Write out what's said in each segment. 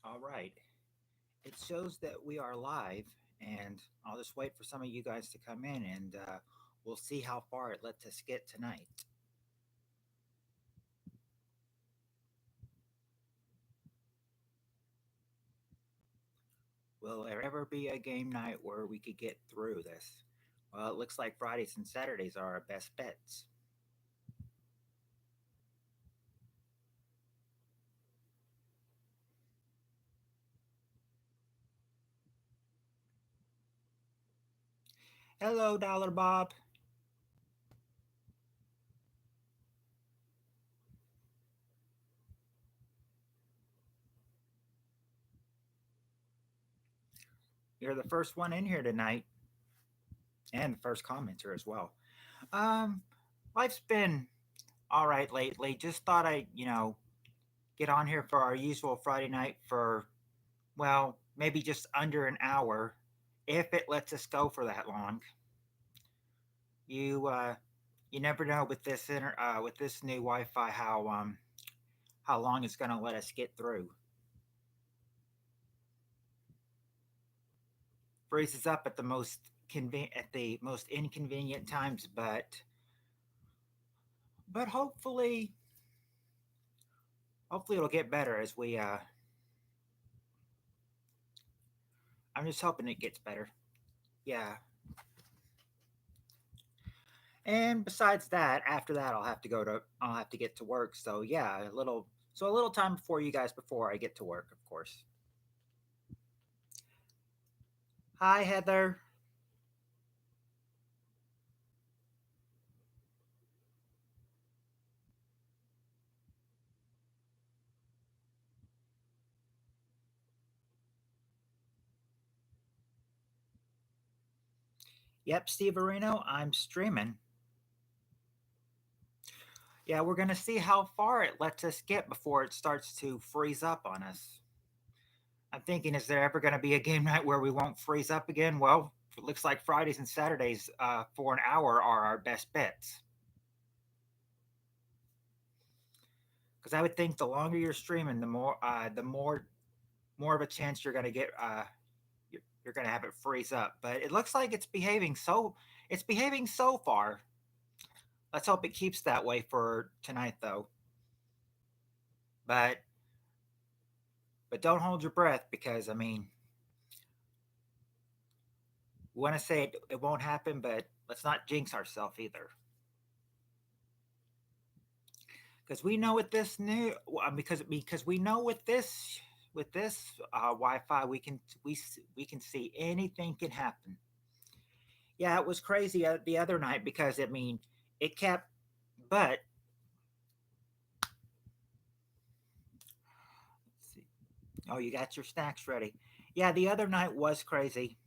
All right. It shows that we are live, and I'll just wait for some of you guys to come in, and we'll see how far it lets us get tonight. Will there ever be a game night where we could get through this? Well, it looks like Fridays and Saturdays are our best bets. Hello, Dollar Bob. You're the first one in here tonight, and the first commenter as well. Um, Life's been all right lately. Just thought I'd get on here for our usual Friday night for, well, maybe just under an hour, if it lets us go for that long. You you never know with with this new Wi-Fi how long it's going to let us get through. Freezes up at the most inconvenient times, but hopefully it'll get better as we. I'm just hoping it gets better. Yeah. And besides that, after that, I'll have to get to work. So yeah, a little time before you guys before I get to work, of course. Hi, Heather. Yep, Steve Areno, I'm streaming. Yeah, we're gonna see how far it lets us get before it starts to freeze up on us. I'm thinking, is there ever gonna be a game night where we won't freeze up again? Well, it looks like Fridays and Saturdays for an hour are our best bets. Because I would think the longer you're streaming, the more of a chance you're gonna get. You're gonna have it freeze up. But it looks like it's behaving so far. Let's hope it keeps that way for tonight, though. But don't hold your breath because I mean, we want to say it won't happen, but let's not jinx ourselves either. Because we know with this new because we know with this Wi-Fi we can see anything can happen. Yeah, it was crazy the other night because I mean it kept, but let's see. Oh, you got your snacks ready. Yeah, the other night was crazy.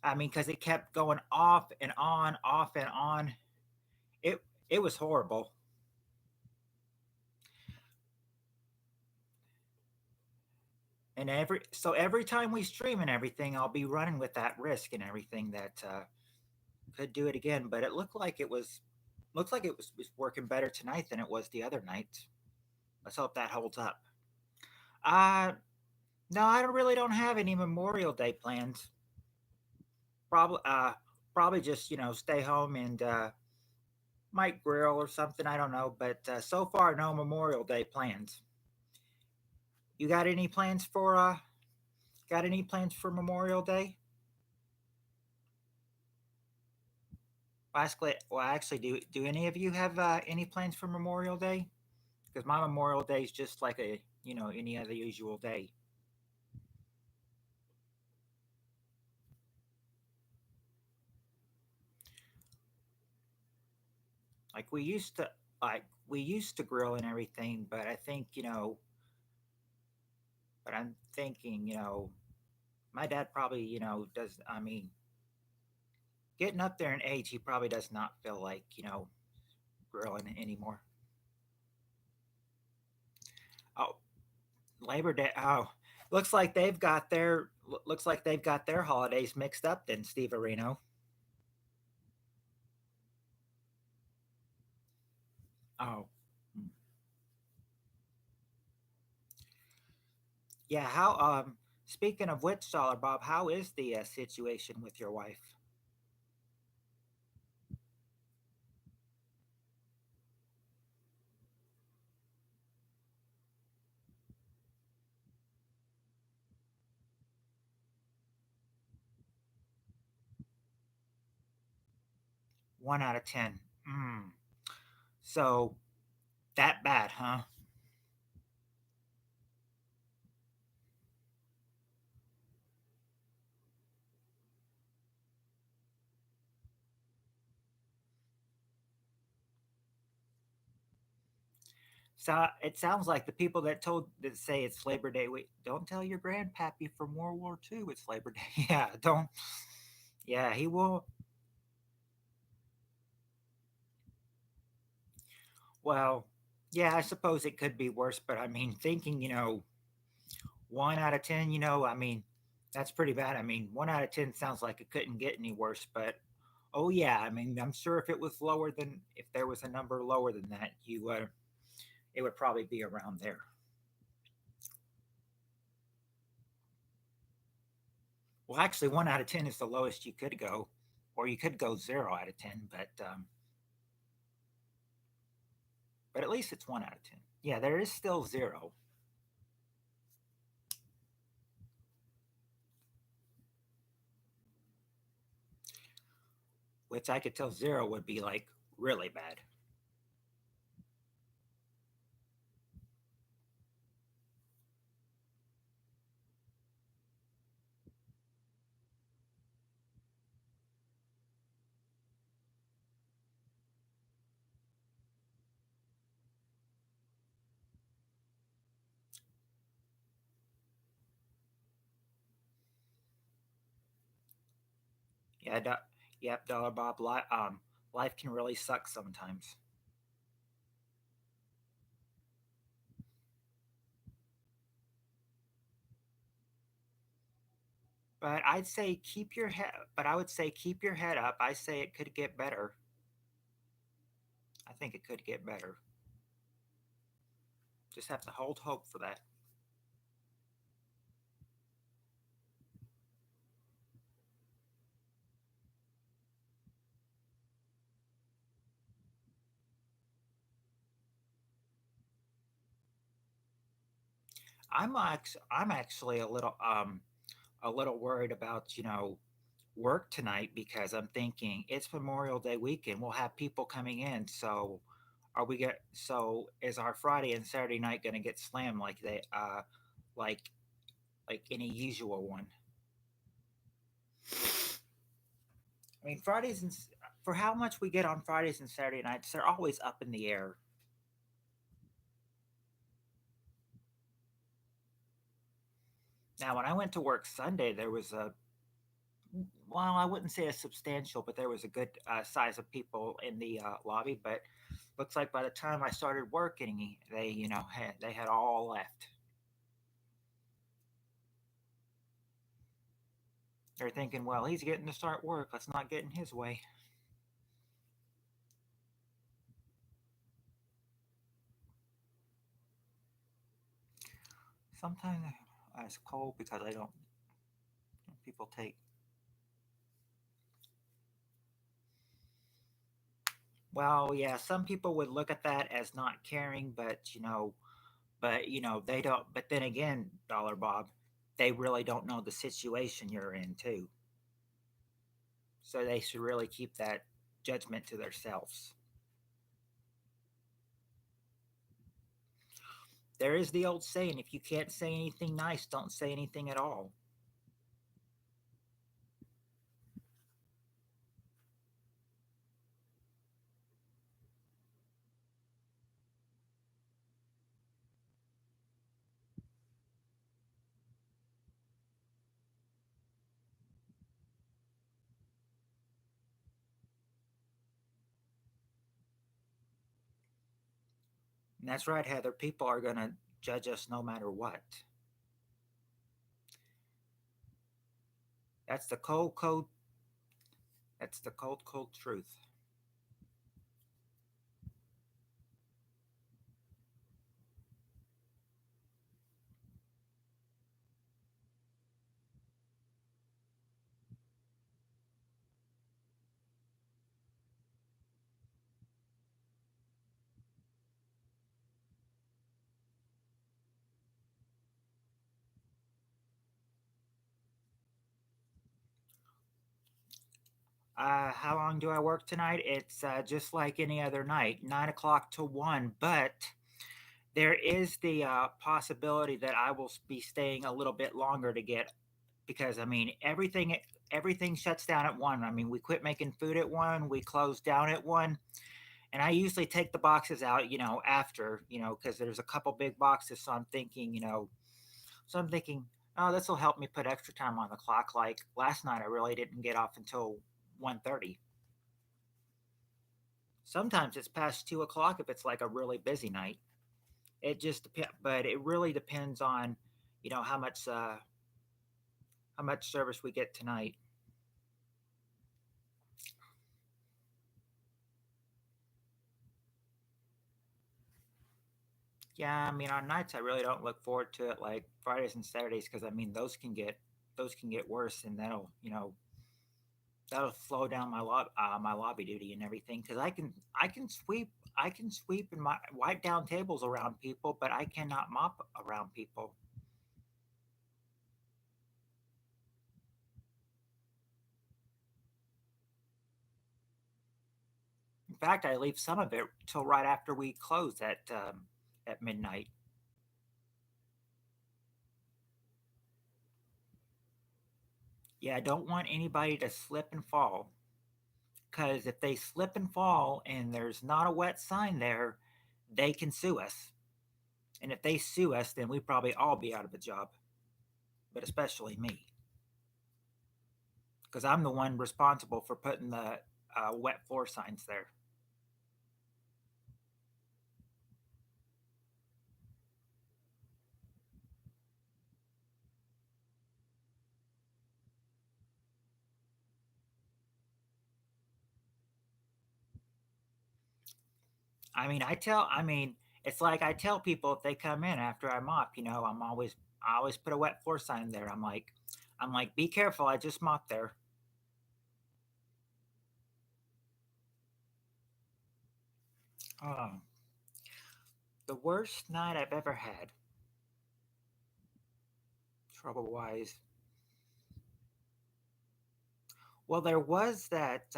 I mean, because it kept going off and on, off and on. It was horrible. And every time we stream and everything, I'll be running with that risk and everything that could do it again. But it looks like was working better tonight than it was the other night. Let's hope that holds up. Uh no, I don't have any Memorial Day plans. Probably probably just stay home and might grill or something. I don't know, but so far no Memorial Day plans. You got any plans for Memorial Day? Actually, do any of you have any plans for Memorial Day? Because my Memorial Day is just like any other usual day. Like we used to grill and everything, but I think but I'm thinking my dad probably does. I mean, getting up there in age, he probably does not feel like grilling anymore. Oh, Labor Day. Oh, looks like they've got their holidays mixed up. Then Steve Areno. Oh, Yeah, how speaking of which, Dollar Bob, how is the situation with your wife? 1 out of 10. Mm. So that bad, huh? So it sounds like the people that say it's Labor Day week. Don't tell your grandpappy from World War II it's Labor Day. Yeah, don't. Yeah, he will. Well, yeah, I suppose it could be worse, but I mean, thinking 1 out of 10, I mean, that's pretty bad. I mean, 1 out of 10 sounds like it couldn't get any worse, but oh yeah, I mean, I'm sure if there was a number lower than that, it would probably be around there. Well, actually, 1 out of 10 is the lowest you could go, or you could go 0 out of 10, but at least it's 1 out of 10. Yeah, there is still zero, which I could tell zero would be like really bad. Yeah, yep, Dollar Bob. Life can really suck sometimes. But I'd say keep your head. But I would say keep your head up. I say it could get better. I think it could get better. Just have to hold hope for that. I'm actually a little worried about work tonight because I'm thinking it's Memorial Day weekend. We'll have people coming in, so is our Friday and Saturday night going to get slammed like like any usual one? I mean, for how much we get on Fridays and Saturday nights, they're always up in the air. Now, when I went to work Sunday, there was well, I wouldn't say a substantial, but there was a good size of people in the lobby. But looks like by the time I started working, they had all left. They're thinking, well, he's getting to start work. Let's not get in his way. Sometimes it's cold because I don't. People take. Well, yeah, some people would look at that as not caring, but they don't. But then again, Dollar Bob, they really don't know the situation you're in too. So they should really keep that judgment to themselves. There is the old saying: if you can't say anything nice, don't say anything at all. And that's right, Heather. People are gonna judge us no matter what. That's the cold, cold. That's the cold, cold truth. How long do I work tonight? It's just like any other night, 9 o'clock to 1. But there is the possibility that I will be staying a little bit longer to get, because I mean everything shuts down at 1. I mean, we quit making food at 1, we close down at 1, and I usually take the boxes out, after, because there's a couple big boxes. So I'm thinking, oh, this will help me put extra time on the clock. Like last night, I really didn't get off until 1:30. Sometimes it's past 2 o'clock if it's like a really busy night. It just depends, but it really depends on, you know, how much service we get tonight. Yeah, I mean, on nights I really don't look forward to it, like Fridays and Saturdays, because I mean those can get worse, and that'll slow down my lobby duty and everything. Because I can sweep and wipe down tables around people, but I cannot mop around people. In fact, I leave some of it till right after we close at midnight. Yeah, I don't want anybody to slip and fall, because if they slip and fall and there's not a wet sign there, they can sue us. And if they sue us, then we probably all be out of a job, but especially me, because I'm the one responsible for putting the wet floor signs there. I mean, it's like I tell people if they come in after I mop, I always put a wet floor sign there. I'm like, be careful, I just mopped there. Oh, the worst night I've ever had, trouble wise. Well, there was that.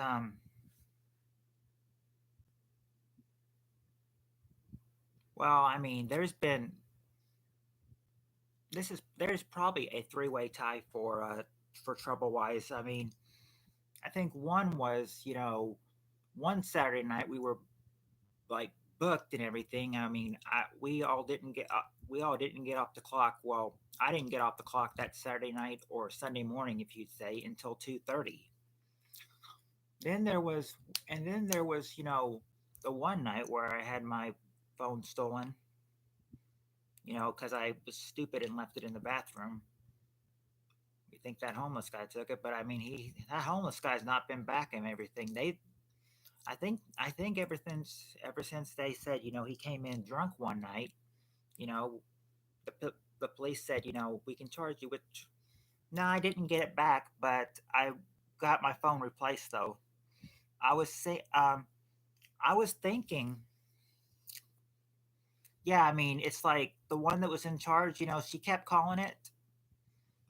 Well, I mean, there's probably a three-way tie for trouble wise. I mean, I think one was, one Saturday night we were like booked and everything. I mean, we all didn't get off the clock. Well, I didn't get off the clock that Saturday night or Sunday morning, if you'd say, until 2:30. Then there was, and then there was, the one night where I had my phone stolen. Because I was stupid and left it in the bathroom. You think that homeless guy took it, but I mean, that homeless guy's not been back and everything. I think ever since they said, he came in drunk one night, you know, the police said, we can charge you with. No, I didn't get it back, but I got my phone replaced though. I was say, I was thinking, yeah, I mean, it's like the one that was in charge, she kept calling it.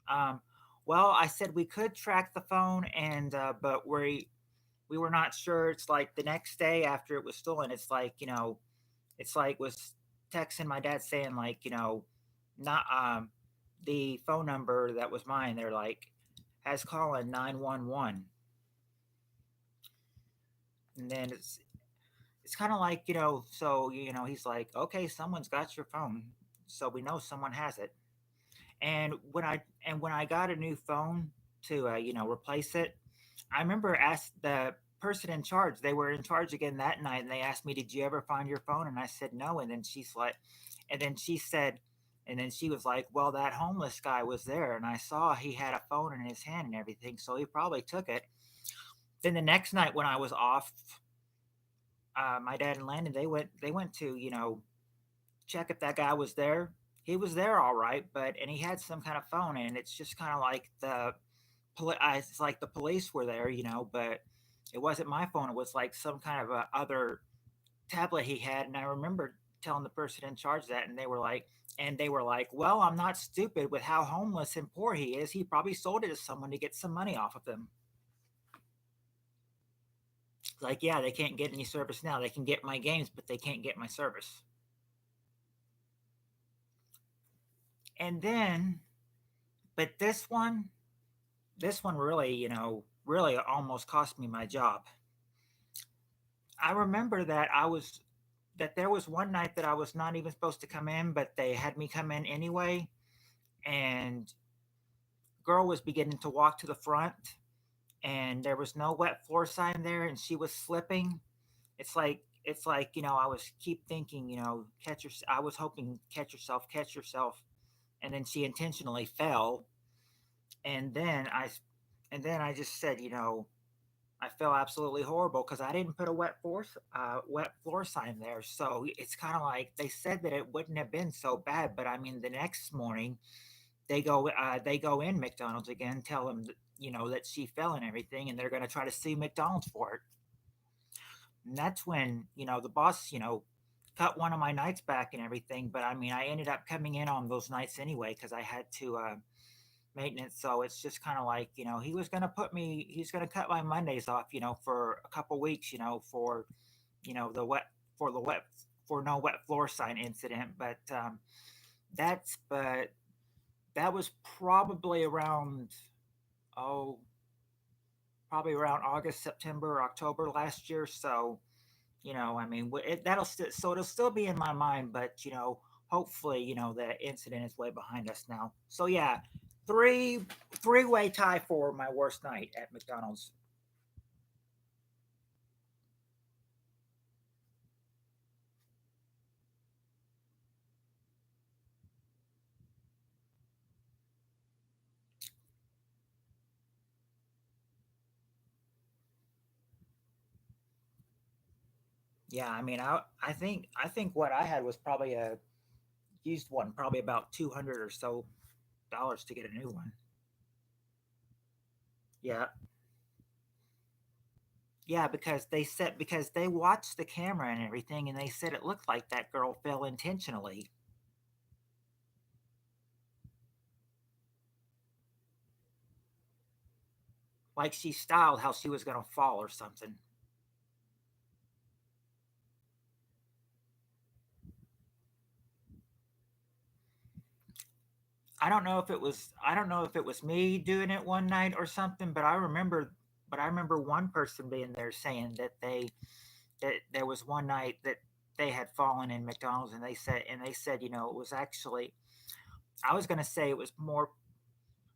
Um, well, I said we could track the phone, and but we were not sure. It's like the next day after it was stolen, it's like was texting my dad saying like, not the phone number that was mine. They're like has calling 911, and then it's kind of like, so he's like, okay, someone's got your phone, so we know someone has it. And when I got a new phone to replace it, I remember asked the person in charge. They were in charge again that night, and they asked me, "Did you ever find your phone?" And I said no. And then she said, and then she was like, "Well, that homeless guy was there, and I saw he had a phone in his hand and everything, so he probably took it." Then the next night when I was off, my dad and Landon they went to check if that guy was there. He was there all right, but and he had some kind of phone, and it's just kind of like it's like the police were there, but it wasn't my phone. It was like some kind of a other tablet he had, and I remember telling the person in charge that, and they were like, "Well, I'm not stupid with how homeless and poor he is. He probably sold it to someone to get some money off of them." Like, yeah, they can't get any service now. They can get my games, but they can't get my service. And then, but this one really, really almost cost me my job. I remember that there was one night that I was not even supposed to come in, but they had me come in anyway. And girl was beginning to walk to the front, and there was no wet floor sign there, and she was slipping. It's like I was keep thinking, catch your. I was hoping catch yourself, and then she intentionally fell, and then I just said, I felt absolutely horrible because I didn't put a wet floor sign there. So it's kind of like they said that it wouldn't have been so bad, but I mean, the next morning they go in McDonald's again, tell them that, that she fell and everything, and they're going to try to sue McDonald's for it. And that's when the boss cut one of my nights back and everything. But I mean, I ended up coming in on those nights anyway because I had to maintenance. So it's just kind of like, he's going to cut my Mondays off, for a couple weeks, for, the wet, for the wet, for no wet floor sign incident. But that was oh, probably around August, September, October last year. So, I mean, so it'll still be in my mind, but, hopefully, the incident is way behind us now. So yeah, three three-way tie for my worst night at McDonald's. Yeah, I mean, I think what I had was probably a used one, probably about 200 or so dollars to get a new one. Yeah, yeah, because they watched the camera and everything, and they said it looked like that girl fell intentionally, like she styled how she was gonna fall or something. I don't know if it was me doing it one night or something, but I remember one person being there saying that there was one night that they had fallen in McDonald's, and they said, it was actually, I was going to say it was more,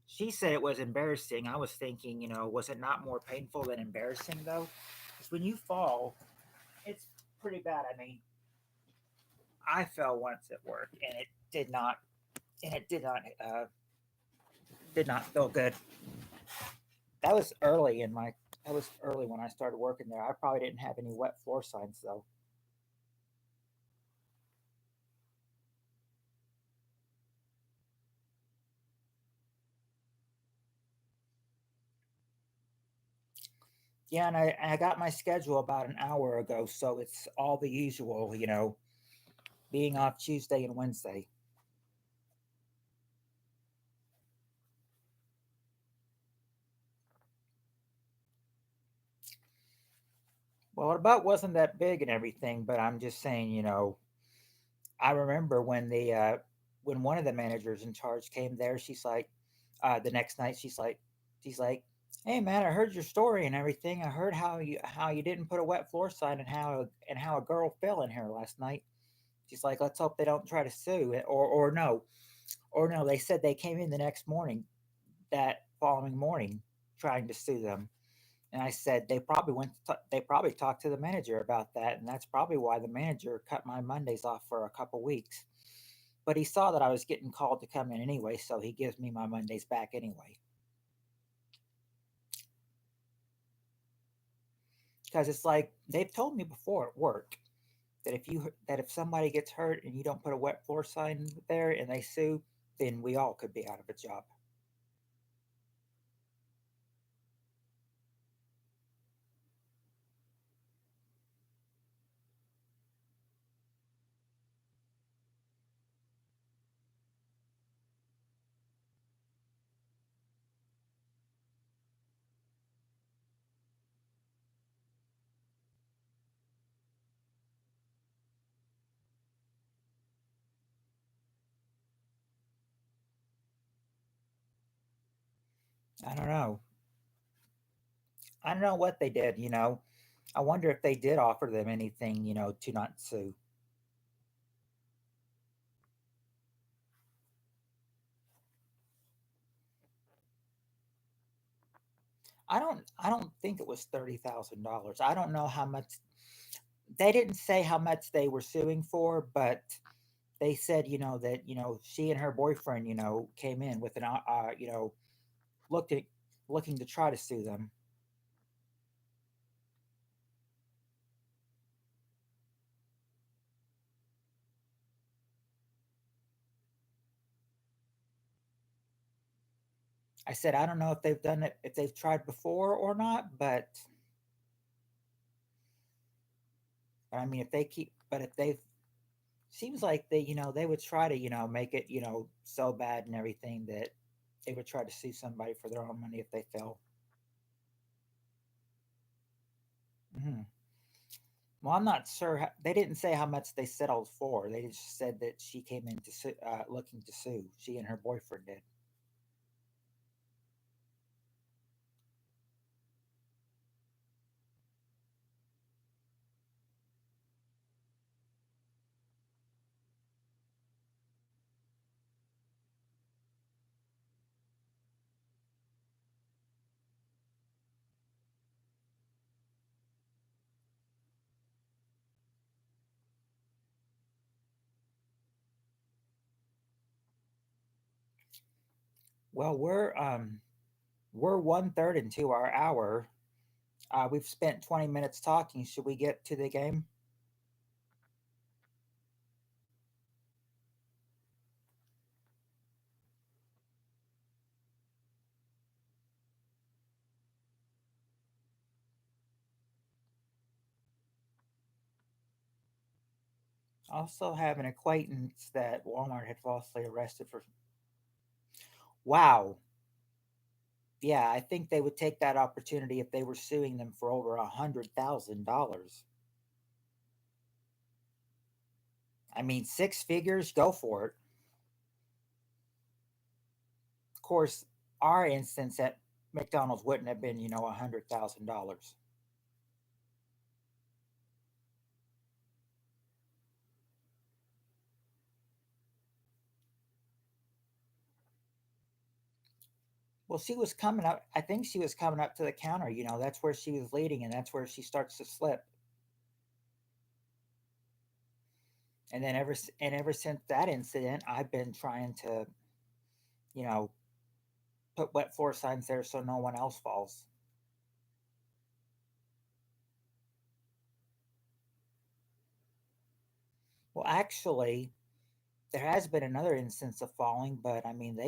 she said it was embarrassing. I was thinking, was it not more painful than embarrassing though? Because when you fall, it's pretty bad. I mean, I fell once at work, did not and it did not feel good. That was early in my that was early when I started working there. I probably didn't have any wet floor signs though. Yeah, and I got my schedule about an hour ago, so it's all the usual, being off Tuesday and Wednesday. Well, it about wasn't that big and everything, but I'm just saying, I remember when one of the managers in charge came there, she's like, the next night, she's like, "Hey man, I heard your story and everything. I heard how you didn't put a wet floor sign and how a girl fell in here last night." She's like, "Let's hope they don't try to sue it, or no." They said they came in the next morning, that following morning, trying to sue them. And I said they probably talked to the manager about that, and that's probably why the manager cut my Mondays off for a couple weeks. But he saw that I was getting called to come in anyway, so he gives me my Mondays back anyway. Because it's like they've told me before at work that if somebody gets hurt and you don't put a wet floor sign there and they sue, then we all could be out of a job. I don't know. I don't know what they did. I wonder if they did offer them anything. To not sue. I don't think it was $30,000. I don't know how much. They didn't say how much they were suing for, but they said that she and her boyfriend came in with an looked at looking to try to sue them. I said I don't know if they've done it, if they've tried before or not, but I mean if they keep, but if they seems like they they would try to make it so bad and everything that they would try to sue somebody for their own money if they fail. Hmm. Well, I'm not sure. They didn't say how much they settled for. They just said that she came in to looking to sue. She and her boyfriend did. Well, we're one third into our hour. We've spent 20 minutes talking. Should we get to the game? I also have an acquaintance that Walmart had falsely arrested for. Wow. Yeah, I think they would take that opportunity if they were suing them for over $100,000. I mean, six figures, go for it. Of course, our instance at McDonald's wouldn't have been, $100,000. Well, she was coming up. I think she was coming up to the counter. That's where she was leading, and that's where she starts to slip. And then ever since that incident, I've been trying to, you know, put wet floor signs there so no one else falls. Well, actually, there has been another instance of falling, but I mean,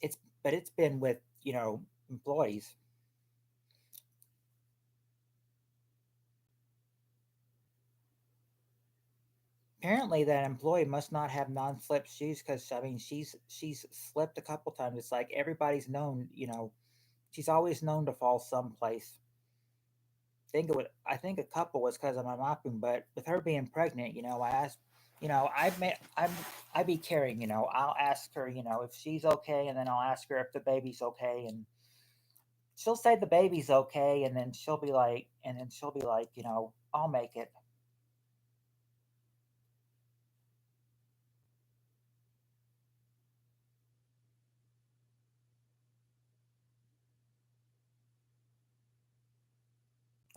it's, but it's been with, employees. Apparently, that employee must not have non-slip shoes because I mean, she's slipped a couple times. It's like everybody's known, she's always known to fall someplace. I think a couple was because of my mopping, but with her being pregnant, I asked, I be caring, I'll ask her, if she's okay, and then I'll ask her if the baby's okay, and she'll say the baby's okay, and then she'll be like, I'll make it.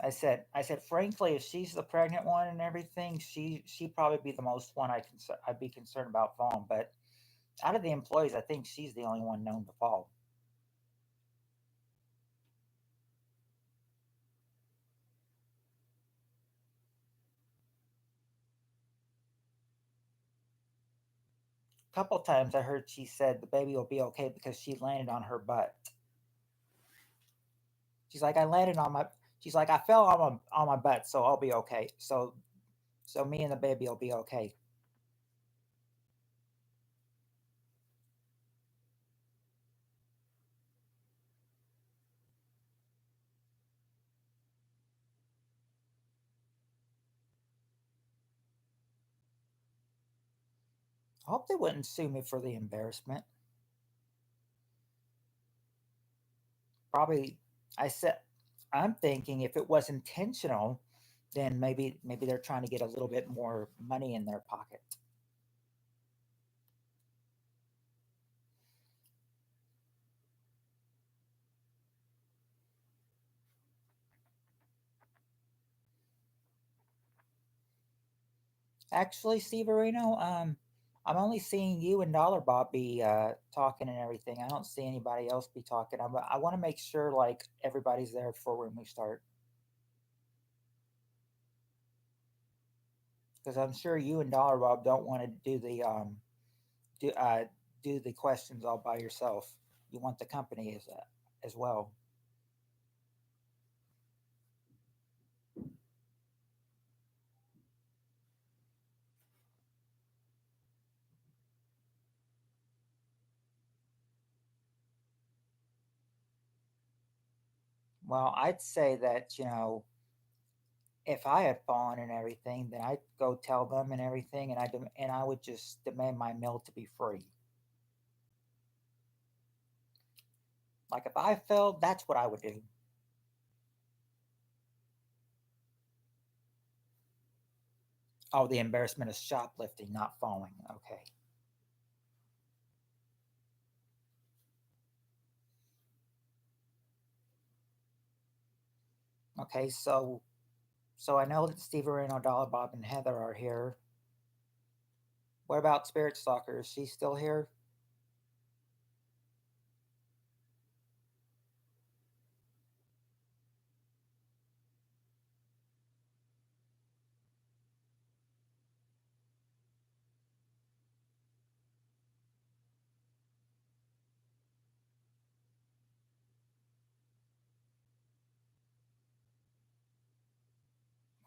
I said, frankly, if she's the pregnant one and everything, she'd probably be the most one I'd be concerned about falling. But out of the employees, I think she's the only one known to fall. A couple times I heard she said the baby will be okay because she landed on her butt. She's like, I landed on my. She's like, I fell on my butt, so I'll be okay. So me and the baby will be okay. I hope they wouldn't sue me for the embarrassment. probably I said I'm thinking if it was intentional, then maybe they're trying to get a little bit more money in their pocket. Actually, Steve Areno, I'm only seeing you and Dollar Bob be talking and everything. I don't see anybody else be talking. I want to make sure like everybody's there for when we start because I'm sure you and Dollar Bob don't want to do do the questions all by yourself. You want the company as well. Well, I'd say that if I had fallen and everything, then I'd go tell them and everything, and I would just demand my meal to be free. Like if I failed, that's what I would do. Oh, the embarrassment of shoplifting, not falling. Okay. Okay, so I know that Steve Areno, Dollar Bob, and Heather are here. What about Spirit Stalker? Is she still here?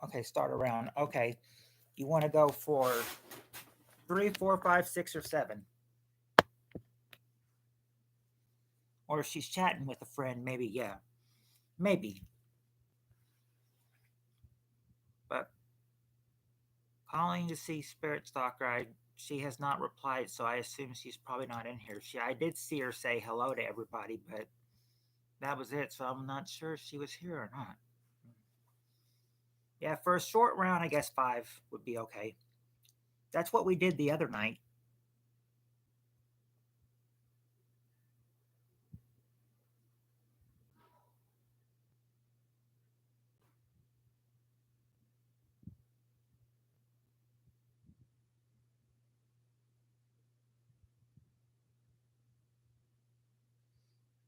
Okay, start around. Okay, you want to go for three, four, five, six, or seven? Or if she's chatting with a friend, maybe, yeah. Maybe. But calling to see Spirit Stalker, she has not replied, so I assume she's probably not in here. I did see her say hello to everybody, but that was it, so I'm not sure if she was here or not. Yeah, for a short round, I guess five would be okay. That's what we did the other night.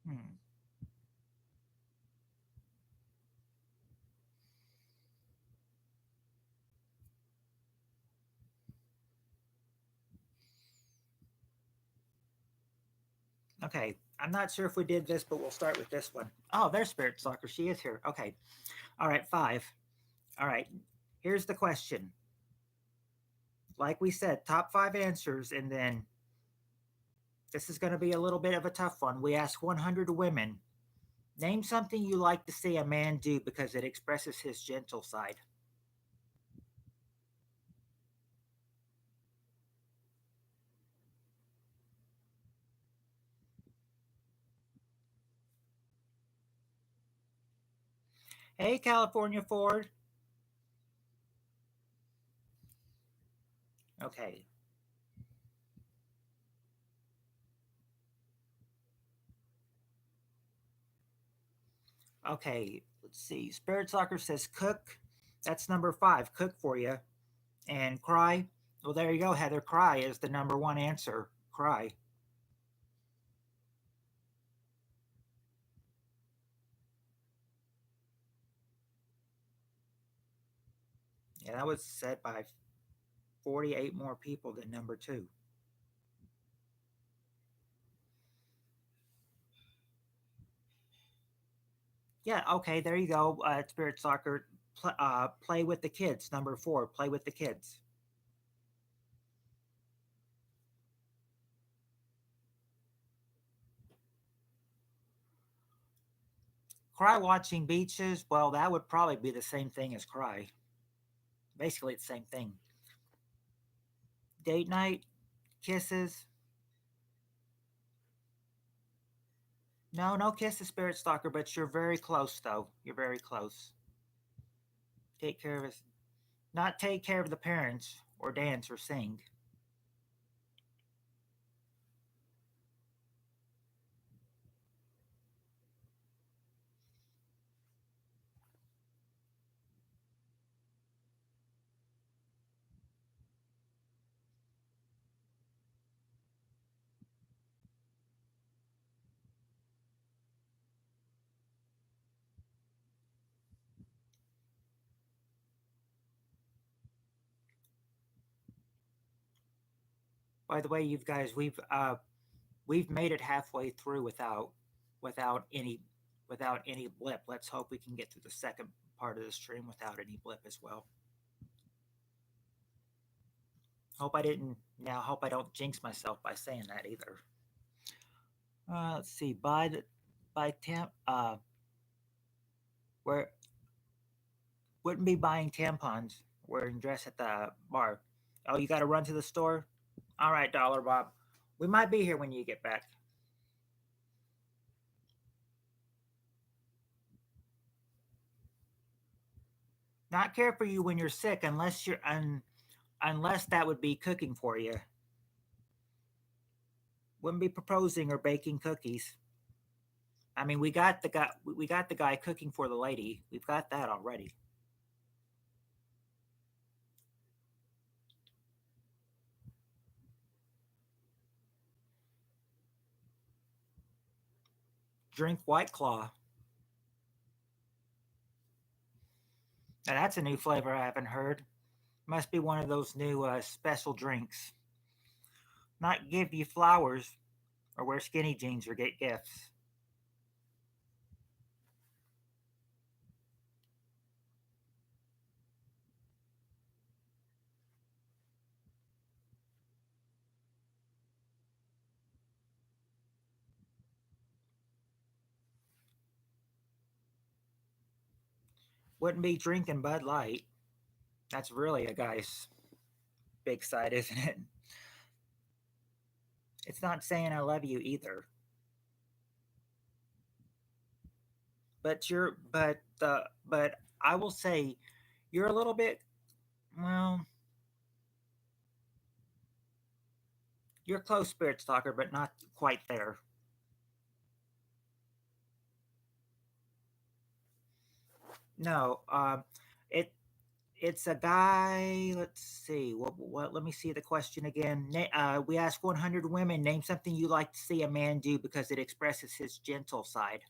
Hmm. Okay, I'm not sure if we did this, but we'll start with this one. Oh, there's Spirit Stalker. She is here. Okay. All right, five. All right. Here's the question. Like we said, top five answers, and then this is going to be a little bit of a tough one. We asked 100 women, name something you like to see a man do because it expresses his gentle side. Hey, California Ford. Okay. Okay. Let's see. Spirit Soccer says cook. That's number five. Cook for you. And cry. Well, there you go, Heather. Cry is the number one answer. Cry. Yeah, that was said by 48 more people than number two. Yeah, okay, there you go. Spirit Soccer. Play with the kids. Number four. Play with the kids. Cry watching beaches. Well, that would probably be the same thing as cry. Basically, it's the same thing. Date night, kisses. No, no kiss the spirit stalker, but you're very close though. You're very close. Take care of his, not take care of the parents or dance or sing. By the way, you guys, we've made it halfway through without any without any blip. Let's hope we can get to the second part of the stream without any blip as well. Hope I didn't now. Hope I don't jinx myself by saying that either. Let's see. By temp. Where wouldn't be buying tampons. Wearing dress at the bar. Oh, you got to run to the store. All right, Dollar Bob. We might be here when you get back. Not care for you when you're sick, unless that would be cooking for you. Wouldn't be proposing or baking cookies. I mean, we got the guy cooking for the lady. We've got that already. Drink White Claw. Now that's a new flavor I haven't heard. Must be one of those new special drinks. Not give you flowers or wear skinny jeans or get gifts. Wouldn't be drinking Bud Light. That's really a guy's big side, isn't it? It's not saying I love you either. But I will say you're a little bit well, you're close, Spirit Stalker, but not quite there. No, it it's a guy. Let's see. What? Let me see the question again. We asked 100 women. Name something you like to see a man do because it expresses his gentle side.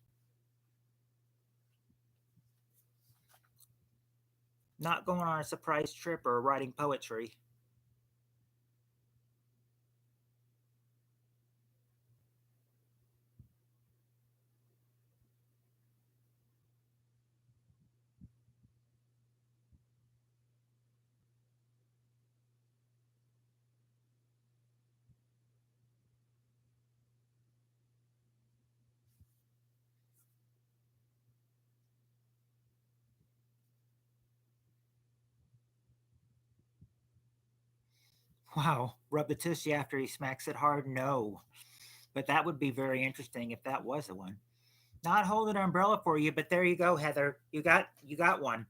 Not going on a surprise trip or writing poetry. Wow, rub the tushy after he smacks it hard. No, but that would be very interesting if that was the one. Not holding an umbrella for you, but there you go, Heather. You got one.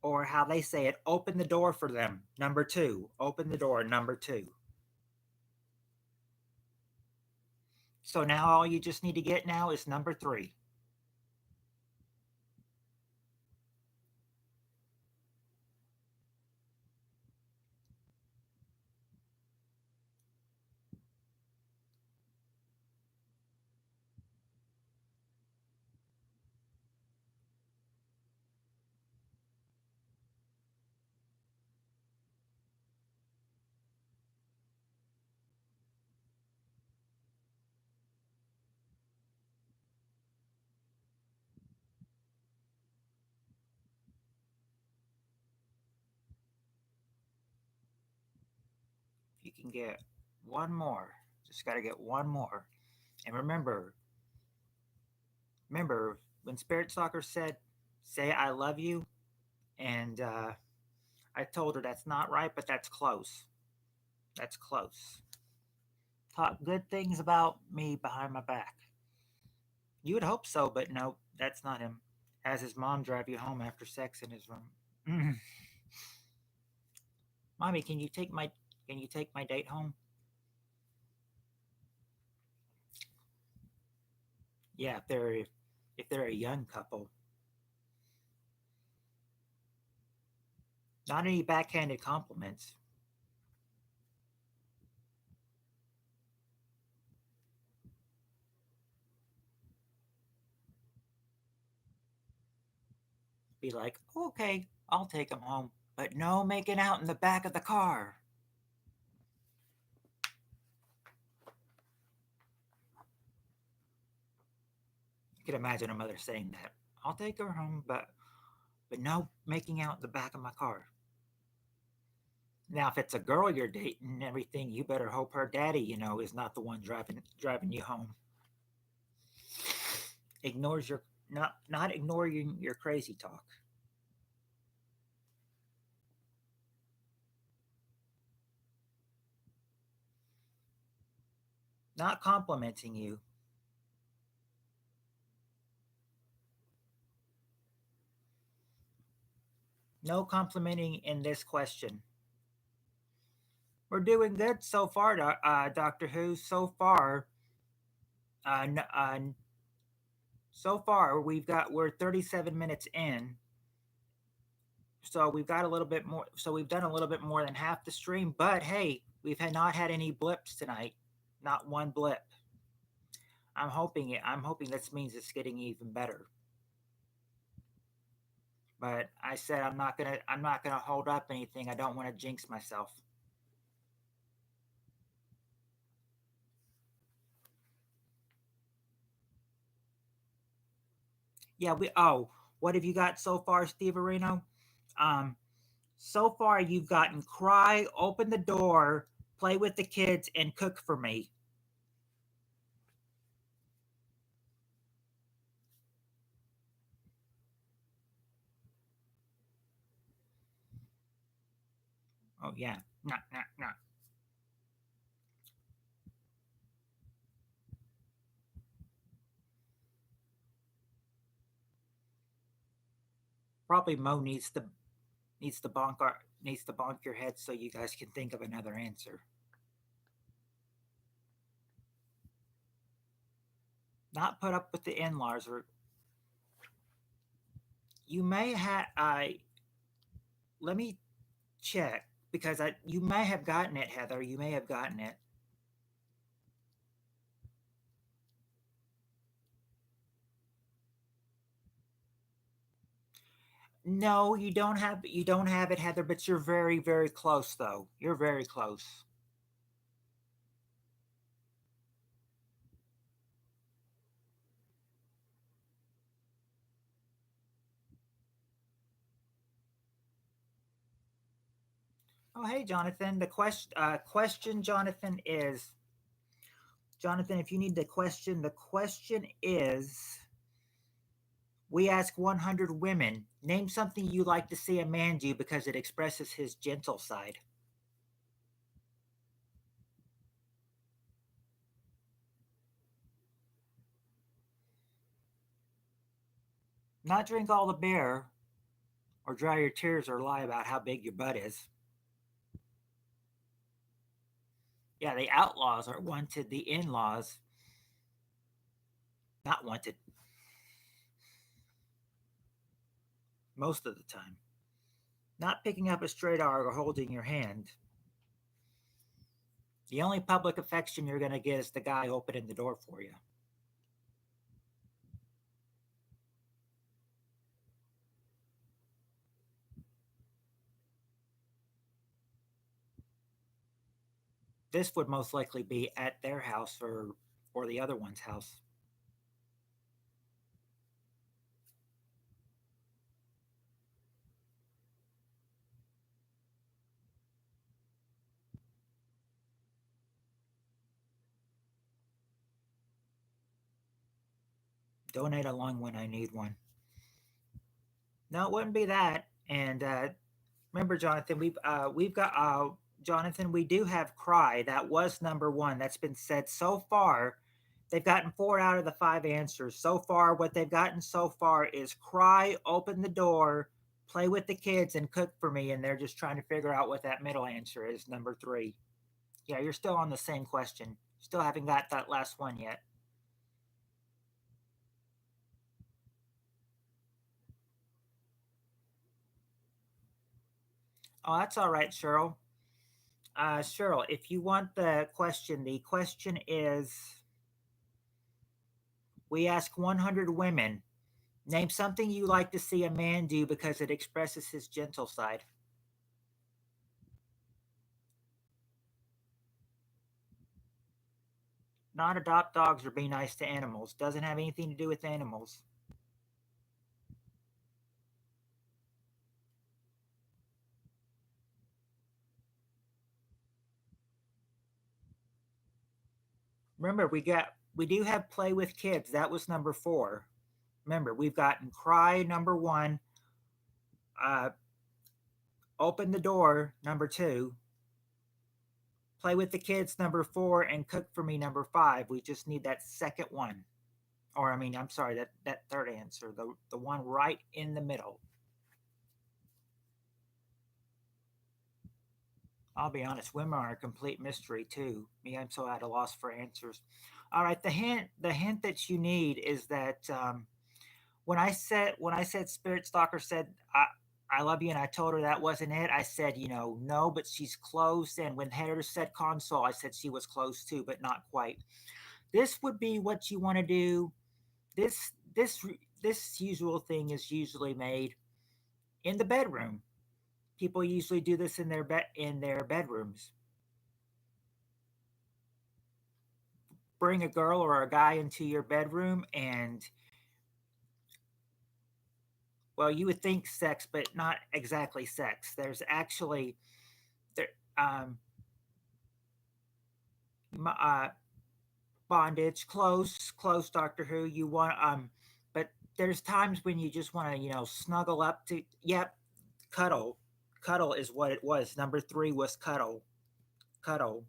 Or how they say it, open the door for them. Number two, open the door. Number two. So now all you just need to get now is number three. If you can get one more, just got to get one more. And remember when Spirit Stalker said, "Say I love you," and I told her that's not right, but that's close. That's close. talk good things about me behind my back. You would hope so, but no, that's not him. Has his mom drive you home after sex in his room. Mm. Mommy, can you take my date home? Yeah, if they're a young couple. Not any backhanded compliments. Be like, okay, I'll take him home, but no making out in the back of the car. You could imagine a mother saying that. I'll take her home, but no making out in the back of my car. Now, if it's a girl you're dating and everything, you better hope her daddy, is not the one driving you home. Ignores your not ignoring your crazy talk, not complimenting you, no complimenting in this question. We're doing good so far, Doctor Who. Uh, n- uh, so far we're 37 minutes in, so we've got a little bit more. So we've done a little bit more than half the stream. But hey, not had any blips tonight, not one blip. I'm hoping this means it's getting even better. But I said I'm not gonna hold up anything. I don't want to jinx myself. Yeah, we what have you got so far, Steve Areno? Um so far you've gotten cry, open the door, play with the kids, and cook for me. Oh yeah. No, no, no. Probably Mo needs to bonk your head so you guys can think of another answer. Not put up with the in-laws, or you may have I let me check, because you may have gotten it, Heather. You may have gotten it. No, you don't have it, Heather, but you're very, very close though. You're very close. Oh, hey, Jonathan. The question, Jonathan, if you need the question is, we ask 100 women, name something you like to see a man do because it expresses his gentle side. Not drink all the beer, or dry your tears, or lie about how big your butt is. Yeah, the outlaws are wanted, the in laws, not wanted most of the time. Not picking up a straight arm or holding your hand. The only public affection you're going to get is the guy opening the door for you. This would most likely be at their house, or the other one's house. Donate a lung when I need one. No, it wouldn't be that. And remember, Jonathan, we've got Jonathan, we do have cry. That was number one. That's been said so far. They've gotten four out of the five answers. So far, what they've gotten so far is cry, open the door, play with the kids, and cook for me. And they're just trying to figure out what that middle answer is, number three. Yeah, you're still on the same question. Still haven't got that last one yet. Oh, that's all right, Cheryl. Cheryl, if you want the question is we ask 100 women, name something you like to see a man do because it expresses his gentle side. Not adopt dogs or be nice to animals. Doesn't have anything to do with animals. Remember, we do have play with kids. That was number four. Remember, we've gotten cry number one, uh, open the door number two, play with the kids number four, and cook for me number five. We just need that second one. Or I mean, I'm sorry, that third answer, the one right in the middle. I'll be honest, women are a complete mystery too. Me, I'm so at a loss for answers. All right, the hint that you need is that when I said Spirit Stalker said I love you and I told her that wasn't it. I said no, but she's close. And when Heather said console, I said she was close too, but not quite. This would be what you want to do. This this this usual thing is usually made in the bedroom. People usually do this in their bedrooms. Bring a girl or a guy into your bedroom and well, you would think sex, but not exactly sex. There's actually there um uh bondage, close Doctor Who. You want but there's times when you just want to, snuggle up to yep, cuddle. Cuddle is what it was. Number 3 was cuddle. Cuddle.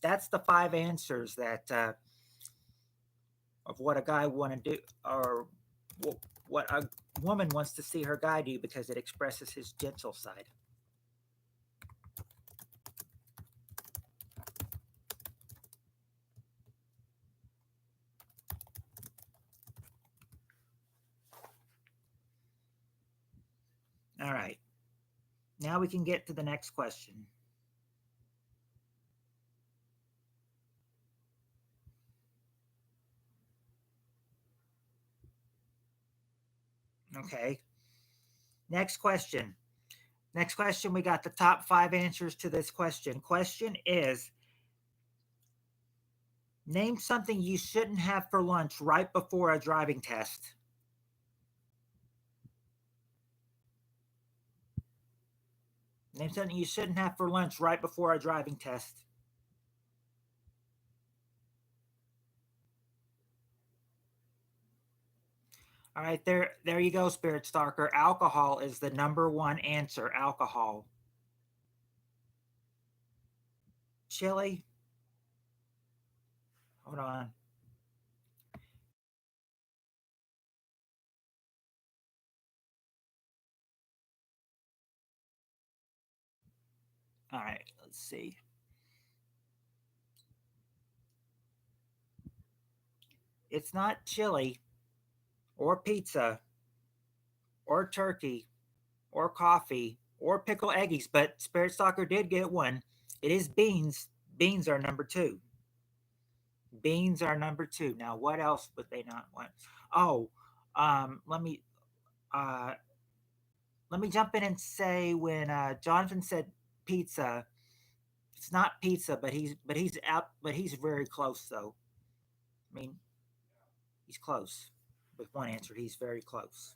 That's the five answers that of what a guy want to do or what a woman wants to see her guy do because it expresses his gentle side. All right. Now we can get to the next question. Okay. Next question. Next question. We got the top five answers to this question. Question is name something you shouldn't have for lunch right before a driving test. Name something you shouldn't have for lunch right before a driving test. All right, there you go, Spirit Stalker. Alcohol is the number one answer. Alcohol. Chili. Hold on. All right, let's see. It's not chili or pizza or turkey or coffee or pickle eggies, but Spirit Stalker did get one. It is beans. Beans are number two. Beans are number two. Now, what else would they not want? Oh, um, let me uh, let me jump in and say when Jonathan said pizza, it's not pizza, but he's very close though. I mean, he's close with one answer. He's very close.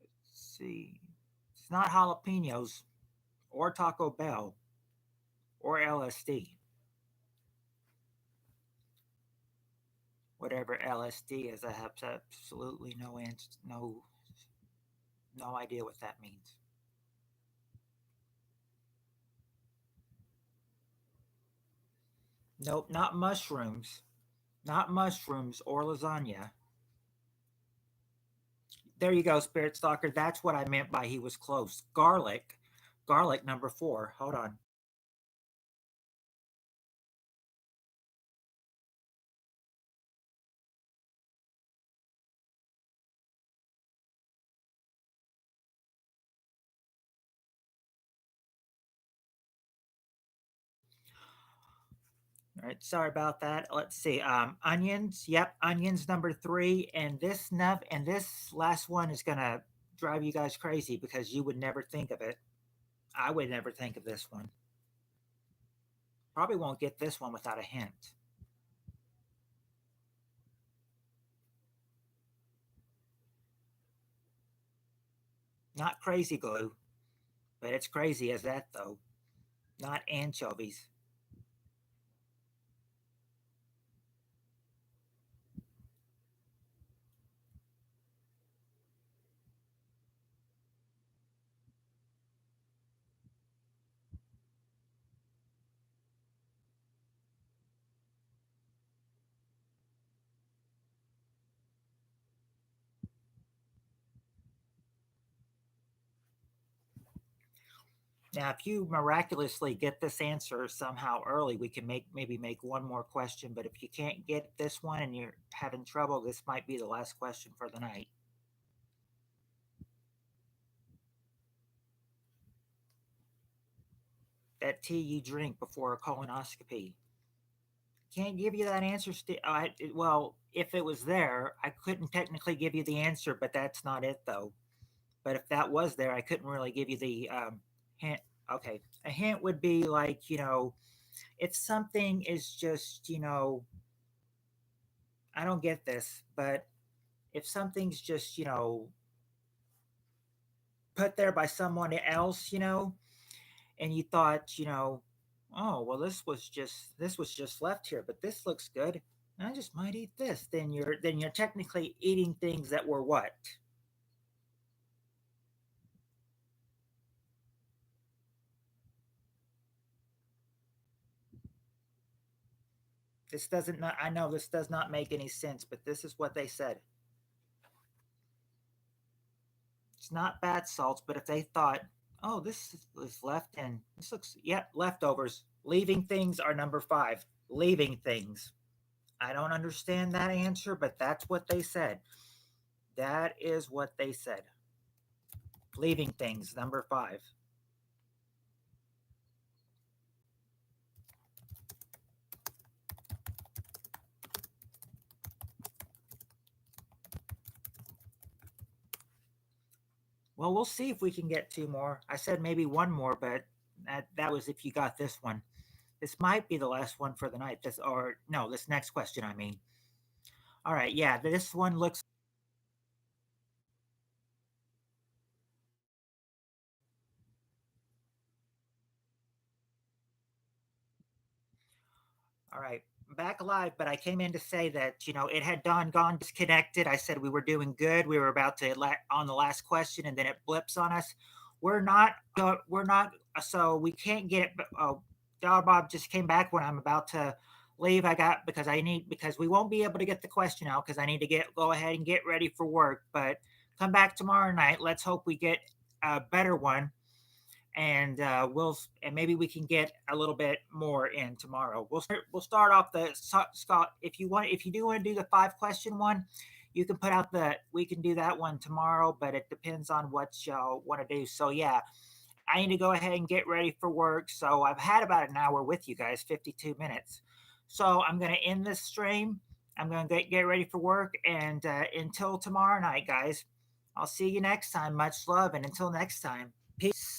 Let's see, it's not jalapenos or Taco Bell or LSD. Whatever LSD is, I have absolutely no idea what that means. Nope, not mushrooms. Not mushrooms or lasagna. There you go, Spirit Stalker. That's what I meant by he was close. Garlic. Garlic number four. Hold on. All right, sorry about that. Let's see. Onions. Yep, onions number three. And this last one is gonna drive you guys crazy because you would never think of it. I would never think of this one. Probably won't get this one without a hint. Not crazy glue, but it's crazy as that though. Not anchovies. Now, if you miraculously get this answer somehow early, we can maybe make one more question. But if you can't get this one and you're having trouble, this might be the last question for the night. That tea you drink before a colonoscopy. Can't give you that answer. Well, if it was there, I couldn't technically give you the answer, but that's not it though. But if that was there, I couldn't really give you the hint. Okay, a hint would be like, if something is just, I don't get this, but if something's just, put there by someone else, and you thought, oh, well, this was just left here, but this looks good. I just might eat this. Then you're technically eating things that were what? This doesn't not I know this does not make any sense, but this is what they said. It's not bath salts, but if they thought, oh, this was left in this looks leftovers. Leaving things are number five. Leaving things. I don't understand that answer, but that's what they said. That is what they said. Leaving things, number five. Well, we'll see if we can get two more. I said maybe one more, but that was if you got this one. This might be the last one for the night. This or no, this next question. I mean, all right, yeah, this one looks. All right, I'm back alive, but I came in to say that it had gone disconnected. I said we were doing good. We were about to on the last question, and then it blips on us. We're not. We're not. So we can't get it. Oh, Dollar Bob just came back when I'm about to leave. I got because we won't be able to get the question out because I need to go ahead and get ready for work. But come back tomorrow night. Let's hope we get a better one and and maybe we can get a little bit more in tomorrow. We'll start off the Scott. If you do want to do the 5 question one, you can put out the we can do that one tomorrow, but it depends on what y'all want to do. So yeah, I need to go ahead and get ready for work. So I've had about an hour with you guys, 52 minutes. So I'm going to end this stream. I'm going to get ready for work, and until tomorrow night, guys. I'll see you next time. Much love, and until next time, peace.